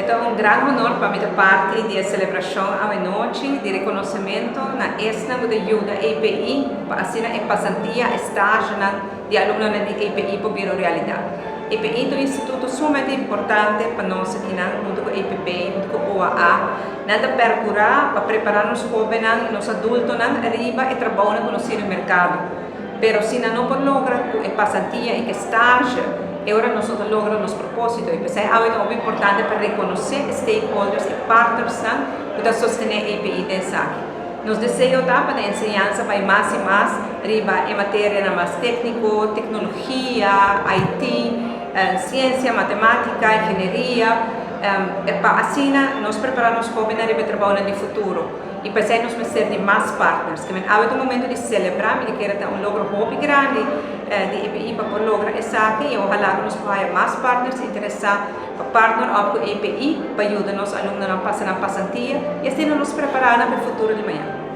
Então, um grande honor para mim da parte da celebração à noite de reconhecimento na ESNA da ajuda EPI para assinar a passantia, estágio de alunos da EPI para vir a realidade. EPI é um instituto sumamente importante para nós aqui, junto com o EPP, junto com o OAA, nada percurar para preparar-nos jovens e nos adultos arriba e trabalhar no mercado. Pero se não logra a passantia e a estágio, agora nós logramos os propósitos. E é algo importante para reconhecer stakeholders e partners para sostener a EPI dessa aqui. Nos desejos da para a ensinança vai mais e mais riba em matéria mais técnico, tecnologia, IT, ciência, matemática, engenharia, para assim nós preparamos os jovens para trabalhar no futuro. E para isso nós precisamos de mais partners. Que há um momento de celebrar, de que era um logro muito grande de EPI para lograr essa aqui e ojalá nos tenha mais partners interessados para partner com a EPI para ajudar os alunos a passar na passantia e assim nos preparar para o futuro de amanhã.